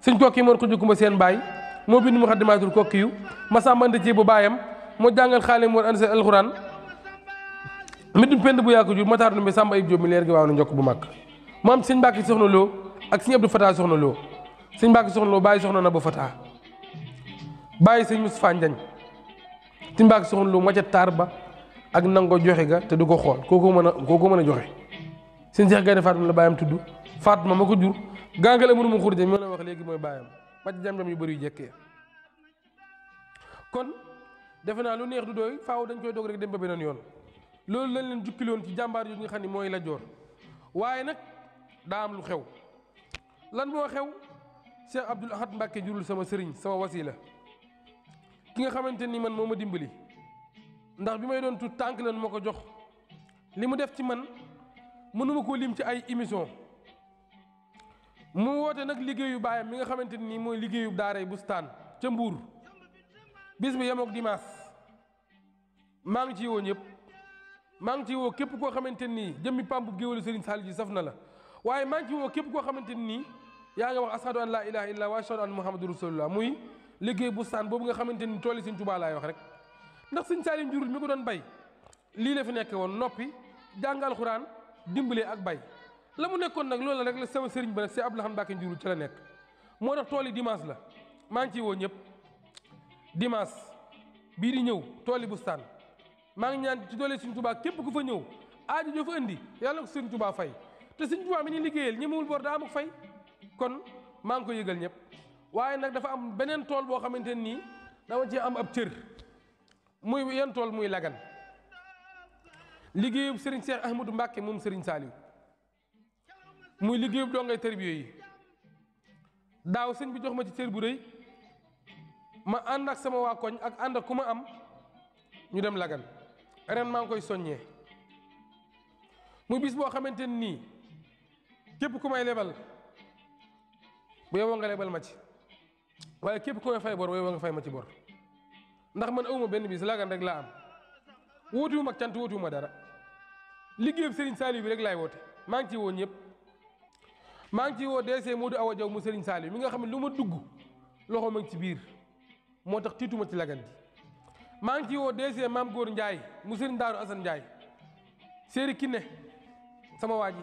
sëñ kokki Mor ko jukkumba seen baay moo bind Muxaddamaatul kokki yu Masamba anda bu baayam moo jàngal xaale Mor anda alxuraan mbindum pend bu yaa ko jur Mataar Ndumbe Samba Ayib Jóob mi leer gi waaw na njokk bu mag mu am sëñ Mbàkke soxna Loo ak sëñ Abdou Fata soxna Loo sëñ Mbàkke soxna Loo bàyyi soxna na ba Fata bàyyi sëñ Moustapha Njañ sëñ Mbàkke soxna Loo macca taar ba ak nango joxe ga te du ko xool kooku mën a joxe sëñ Cheikh Gaynde Fatma la bàyyam tudd Fatma ma ko jur gàngal amul mu xurje mi la wax léegi mooy bàyyam macc jam-jam yu bëri yu jekkee kon defe naa lu neex du doy faaw dañ koy dog rek dem ba beneen yoon loolu lañ leen jukkiloon ci jàmbaar yu nga xam ne mooy la joor waaye nag daa am lu xew lan moo xew Cheikh Abdoul Ahad Mbacke jurul sama sëriñ sama wasila ki nga xamante ni man moo ma dimbali ndax bi may doon tuut tànk lan ma ko jox li mu def ci man mënuma koo lim ci ay émission mu woote nag liggéeyu baayam mi nga xamante ni mooy liggéeyu daaray bustaan ca Mbuur bis bi yemook dimanche maa ngi ci woo ñëpp maa ngi ci woo képp koo xamante nii jëmmi pambu géwélu Sëriñ Saliou ji saf na la waaye maa ngi ci woo képp koo xamante nii yaa nga wax ashadu an laa ilaha illa wa ashadu an muhammadu rasulullah muy liggéey bustaan boobu nga xamante ni tool yi Sëriñ Tuubaa laay wax rek ndax Sëriñ Saliou jurul mi ko doon bay lii la fi nekk woon noppi jàngal xuraan dimbalee ak bay la mu nekkoon nag loolu rek la sama sëriñ ba nag c'est Abdoul Ahad Mbacke njurul ci la nekk moo tax tool yi dimanche la maa ngi ciy woo ñëpp dimanche bii di ñëw tool yi bustaan maa ngi ñaan ci doole Sëriñ Tuubaa képp ku fa ñëw aajo joo fa indi yàlla ko Sëriñ Tuubaa fay te Sëriñ Tuubaa mi ni liggéeyal ñemewul bor daa am ak fay kon maa ngi ko yëgal ñëpp waaye nag dafa am beneen tool boo xamante nii dama ci am ab cër muy yan tool muy Lagan liggéeyub Sëriñ Cheikh Ahmadou Mbacke moom Sëriñ Saliou muy liggéeyub doo ngay tarbiya yi daaw sëñ bi jox ma ci cër bu rëy ma ànd ak sama waa koñ ak ànd ak ku ma am ñu dem Lagan ren maa ngi koy soññee muy bis boo xamante nii képp ku may lebal bu yowoo nga lebal ma ci waaye képp ku may fay bor bu yowoo nga fay ma ci bor ndax man awuma benn bis Lagan rek laa am wóotuwuma ak cant wóotuwuma dara liggéeyub Serigne Saliou bi rek laay woote maa ngi ciy woo ñëpp maa ngi ciy woo DC Modou Awa Diaw mu Serigne Saliou mi nga xam ne lu ma dugg loxo ma ngi ci biir moo tax tiituma ci Lagan ji maa ngi ciy woo DC Maam Góor Ndiaye mu Serigne Daaru Assane Ndiaye Séeri Kiné sama waa ji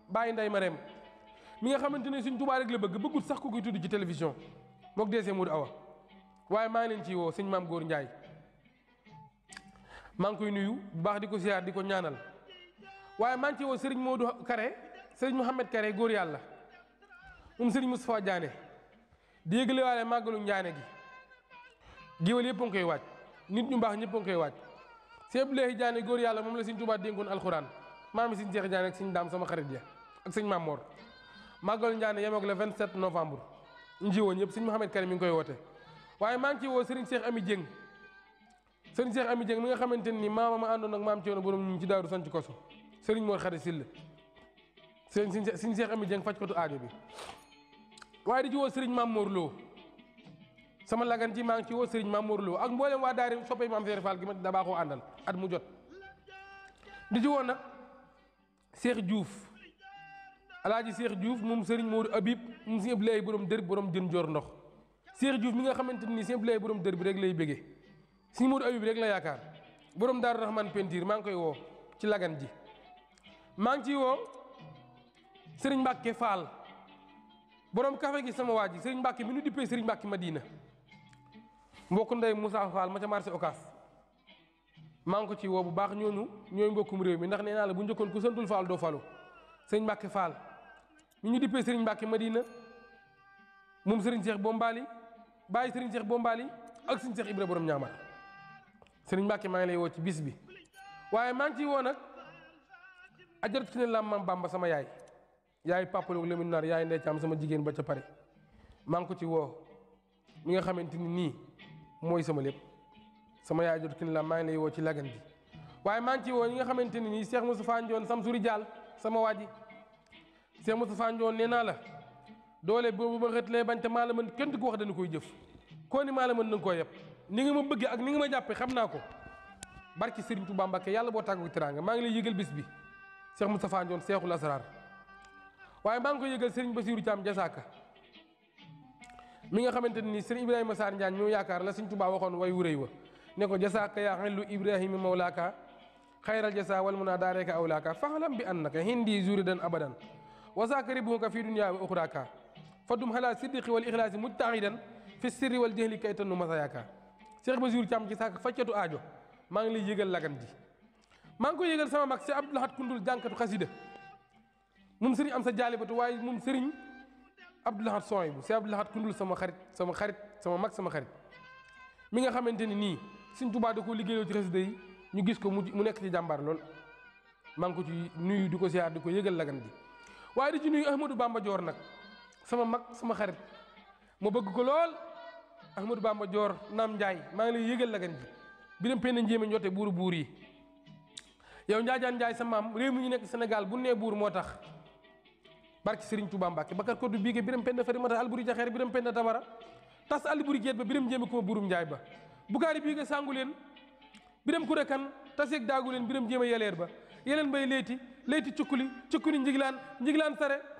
bàyyi nday ma rem mi nga xamante ne Sëriñ Tuubaa rek la bëggut sax ku koy tudd ci télévision mook DC Modou Awa waaye maa ngi leen ciy woo sëñ Maam Góor Ndiaye maa ngi koy nuyu bu baax di ko siyaar di ko ñaanal waaye maa ngi ciy woo Serigne Modou Kare Serigne Mouhamed Kare góor yàlla moom Serigne Moustapha Diané di yëgale waale màggalu Ndiané gi géwél yëpp a ngi koy waaj nit ñu baax ñëpp a ngi koy waaj Sëñ Abdoulaye Diané góor yàlla moom la Sëriñ Tuubaa dénkoon alxuraan maam Sëriñ Cheikh Diané ak Sëriñ Daam sama xarit ya ak sëñ Maam Mor màggalu Ndiané yemoog le 27 novembre ñu ji woo ñëpp Sëriñ Mouhamed Kare mi ngi koy woote waaye maa ngi ciy woo Serigne Cheikh Ami Dieng Serigne Cheikh Ami Dieng mi nga xamante ni maama ma àndoon ak maam Thierno borom ñu ci daaru sanc koso Serigne Mor Xari Sill Serigne Cheikh Ami Dieng faj kotu aajo bi waaye di ci woo Serigne Maam Mor Lo sama Lagan ci maa ngi ci woo Serigne Maam Mor Lo ak mboolem waa daari soppee maam Seere Fall gi ma da baaxoo àndal at mu jot di ci woo nag Cheikh Diouf alaaji Cheikh Diouf moom Serigne Modou Habib moom Serigne Abdoulaye borom dër borom jën joor ndox Cheikh Diouf mi nga xamante ni simple lay borom dër bi rek lay bëggee Sëriñ Modou Ayib rek la yaakaar borom Daaru Rahman peinture maa ngi koy woo ci lagan ji maa ngi ciy woo Serigne Mbacke Fall borom café gi sama waa ji Serigne Mbacke mi nu dippee Serigne Mbacke Madina mbokk ndey Moussa Fall ma ca marché Ocass maa ngi ko ci woo bu baax ñooy mbokkum réew mi ndax nee naa la bu njëkkoon ku santul Fall doo falu Serigne Mbacke Fall mi ñu dippee Serigne Mbacke Madina moom Serigne Cheikh Bombali bàyyi Serigne Cheikh Bombali ak Serigne Cheikh Ibra borom ñaamar Serigne Mbacke maa ngi lay woo ci bis bi waaye maa ngi ciy woo nag ajaratu ci ne lam Maam Bamba sama yaay papaloog Lamine Nar yaay ndey caam sama jigéen ba ca pare maa ngi ko ci woo mi nga xamante ni nii mooy sama lépp sama yaay ajaratu ci ne lam maa ngi lay woo ci lagan bi waaye maa ngi ciy woo ñi nga xamante ni nii Cheikh Moustapha Ndione Samsuri Dial sama waa ji Cheikh Moustapha Ndione nee naa la doole boobu ma xët lee bañ te maa la mën kenn du ko wax dana koy jëf koo ni maa la mën na nga koo yeb ni nga ma bëggee ak ni nga ma jàppee xam naa ko barki Serigne Touba Mbacké yàlla boo tàggu teraanga maa ngi lay yëgal bis bi Cheikh Moustapha Ndione Cheikhul Asrar waaye maa ngi koy yëgal Serigne Bassirou Thiam Jasaaka mi nga xamante ni Serigne Ibrahima Sarr Njaañ ñoo yaakaar la Serigne Touba waxoon way wuréy wa ne ko jasaaka yaa xellu Ibrahima mawlaaka xayral jasa wal muna daareeka awlaaka faxlam bi annaka hindi juridan abadan wasaaka ribuka fi dunya wa uxraaka fadum xalaa siddiqi wal ixlaasi mujtahidan fi sirri wal jahli kay tannu masayaaka Cheikh Bassirou Thiam Jasaaka faccatu aajo maa ngi lay yëgal lagan ji maa ngi koy yëgal sama mag si Abdou Lahad Koundoul jànkatu xasida moom Serigne am sa jaalibatu waaye moom Serigne Abdou Lahad Soy bu si Abdou Lahad Koundoul sama xarit sama mag sama xarit mi nga xamante ni nii Serigne Touba da koo liggéeyoo ci xasida yi ñu gis ko mu nekk ci jàmbaar lool maa ngi ko ci nuyu di ko siyaar di ko yëgal lagan ji waaye di ci nuyu Ahmadou Bamba Dior nag sama mag sama xarit ma bëgg ko lool Ahmadou Bamba Dior Naam Ndiaye maa ngi lay yëgal lagan ji bi dem penn njéeme ñote buur yi yow Njaajaan Njaay sa maam réew mi ñu nekk Sénégal bu nee buur moo tax barki Serigne Touba Mbacke Bakar Koddu biige biram penda fari mata alburi jaxeer biram penda tabara tas alburi jeet ba biram jéeme kuma burum njaay ba bukaari biige sangu leen biram kure kan taseeg daagu leen biram jéeme yeleer ba yeleen bay leyti cukkuli njiglaan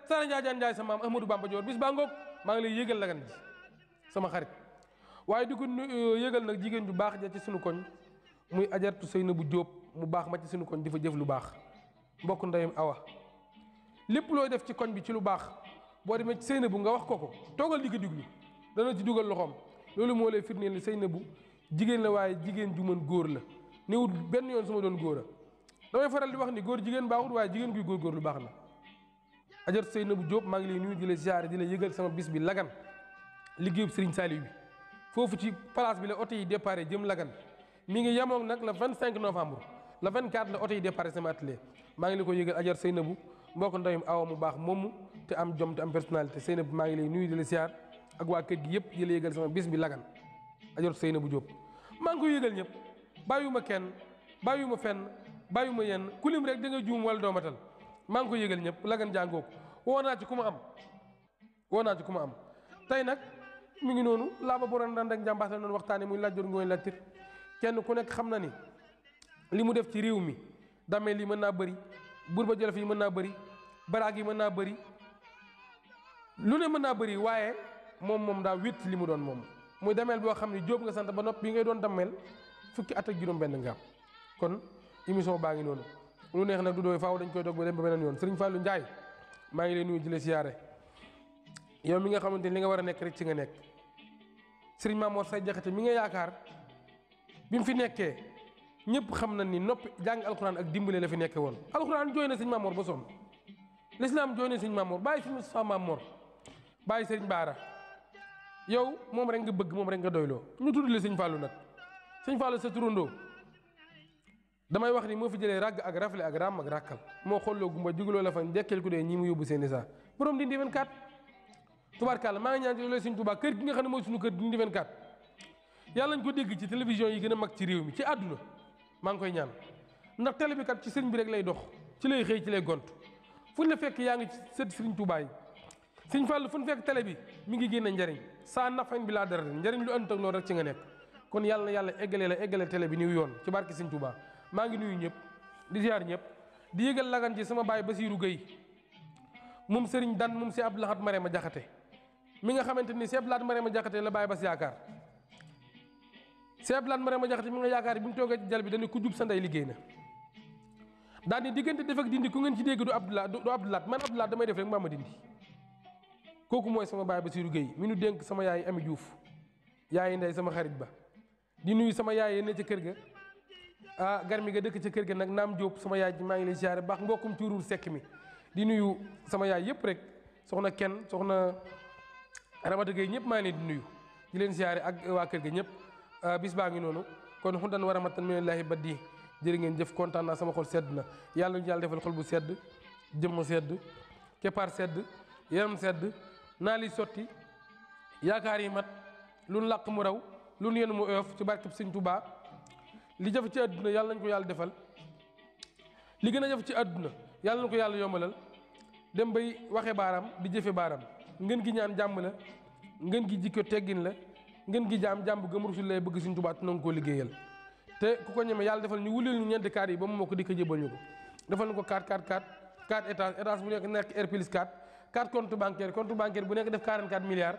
sare Njaajaan Njaay sa maam Ahmadou Bamba Dior bis baa ngoog maa ngi lay yëgal lagan ji sama xarit waaye di ko yëgal nag jigéen ju baax ja ci sunu koñ muy ajartu Seynabou Diop mu baax ma ci sunu koñ di fa jëf lu baax mbokk ndeyam awa lépp looy def ci koñ bi ci lu baax boo demee ci Seynabou nga wax ko toogal di ko diglu dana ci dugal loxoom loolu moo lay firndeel ni Seynabou jigéen la waaye jigéen ju mën góor la néewut benn yoon sama doon góor a damay faral di wax ni góor jigéen baaxut waaye jigéen guy góor lu baax na ajartu Seynabou Diop maa ngi lay nuyu di la ziare di la yëgal sama bis bi lagan liggéeyub Serigne Saliou bi foofu ci place bi la oto yi déparé jëm lagan mi ngi yemoon nag le 25 novembre le 24 la oto yi déparé sama atelier maa ngi la ko yëgal ajar Seynabou mbokk ndeyum awa mu baax moomu te am jom te am personnalité Seynabou maa ngi lay nuyu di la siyaar ak waa kër gi yëpp di la yëgal sama bis bi lagan ajar Seynabou Diop maa ngi koy yëgal ñëpp bàyyiwuma kenn bàyyiwuma fenn bàyyiwuma yenn ku lim rek da nga juum wala doomatal maa ngi koy yëgal ñëpp lagan jàngoo ko woo naa ci ku ma am tey nag mi ngi noonu laa ba borom daan rek njàmbaas la noonu waxtaane muy laaj jot ngooy laajtir kenn ku nekk xam na ni li mu def ci réew mi damee lii mën naa bëri Buurba Jolof yi mën naa bëri baraag yi mën naa bëri lu ne mën naa bëri waaye moom daa wét li mu doon moom muy dameel boo xam ne Jóob nga sant ba nopp bi ngay doon dameel fukki at ak juróom-benn nga am kon émission baa ngi noonu lu neex nag du doy faaw dañ koy dog ba dem ba beneen yoon Serigne Fallou Ndiaye maa ngi lay nuyu di la siyaare yow mi nga xamante ni li nga war a nekk rek ci nga nekk Serigne Mamour Say Jaxate mi nga yaakaar bi mu fi nekkee ñëpp xam na ni noppi jàng alxuraan ak dimbale la fi nekkee woon alxuraan jooy na Serigne Mamour ba sonn l'islam jooy na Serigne Mamour bàyyi Serigne Moustapha Mamour bàyyi Serigne Baara yow moom rek nga bëgg moom rek nga doyloo ñu tudd la Serigne Fallou nag Serigne Fallou sa turandoo damay wax ni moo fi jëlee ràgg ak rafle ak ràmm ak ràkkal moo xolloo gumba jugaloo la fa dekkeel ku dee ñi mu yóbbu seeni saa borom Ndindy 24 tubaarkàlla maa ngi ñaan ci loolu Serigne Touba kër gi nga xam ne mooy suñu kër Ndindy 24 yàlla nañ ko dégg ci télévision yi gën a mag ci réew mi ci àdduna maa ngi koy ñaan ndax télé bi kat ci sëriñ bi rek lay dox ci lay xëy ci lay gont fu ñu la fekk yaa ngi ci sët Serigne Touba yi Serigne Fallou fu ñu fekk télé bi mi ngi génne njariñ saa nafañ bi laa dara njariñ lu ànd ak loolu rek ci nga nekk kon yàlla na yàlla eggalee télé bi niw yoon ci barke Serigne Touba maa ngi nuyu ñëpp di ziar ñëpp di yëgal lagan ci sama baay Basirou Gueye moom Serigne Dan moom si Abdou Lahad Marema Jaxate mi nga xamante ni Cheikh Abdoulaye Mariama Jaxate la Baye Bass yaakaar Cheikh Abdoulaye Mariama Jaxate mi nga yaakaar bi mu toogee ci jal bi dañu ku jub sa ndey liggéey na daal di diggante def ak dindi ku ngeen ci dégg du Abdoulaye man Abdoulaye damay def rek maa ma dindi kooku mooy sama baay Bassirou Gueye mi nu dénk sama yaay Ami Diouf yaay ndey sama xarit ba di nuyu sama yaay ne ca kër ga garmi ga dëkk ca kër ga nag naam Diop sama yaay ji maa ngi lay siyaare baax mbokkum tuurul sekk mi di nuyu sama yaay yëpp rek soxna kenn soxna Ramata Gueye ñëpp maa ngi leen di nuyu di leen siyaare ak waa kër ga ñëpp bis baa ngi noonu kon xuntan war a matan minallaahi baddi jërë ngeen jëf kontaan naa sama xol sedd na yàlla ñu yàlla defal xol bu sedd jëmm sedd keppaar sedd yaram sedd naa li sotti yaakaar yi mat lu làq mu raw lu yéen mu oyof ci barkeb Sëñ Tuubaa li jafe ci àdduna yàlla nañ ko yàlla defal li gën a jafe ci àdduna yàlla na ko yàlla yombalal dem bay waxe baaraam di jëfe baaraam ngeen gi ñaan jàmm la ngeen gi jikko teggin la ngeen gi jaam jàmm gëm rusul lay bëgg Sëñ Tuubaa te nanga koo liggéeyal te ku ko ñeme yàlla defal ñu wulil ñu ñeenti kaar yi ba mu moo ko di ko jébal ñu ko defal ñu ko 4 étage bu nekk R+4 4 compte bancaire bu nekk def 44 milliards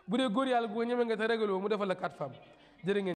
bu dee góor yàlla bu ko ñeme nga te régaloo mu defal la 4 femmes jërë ngeen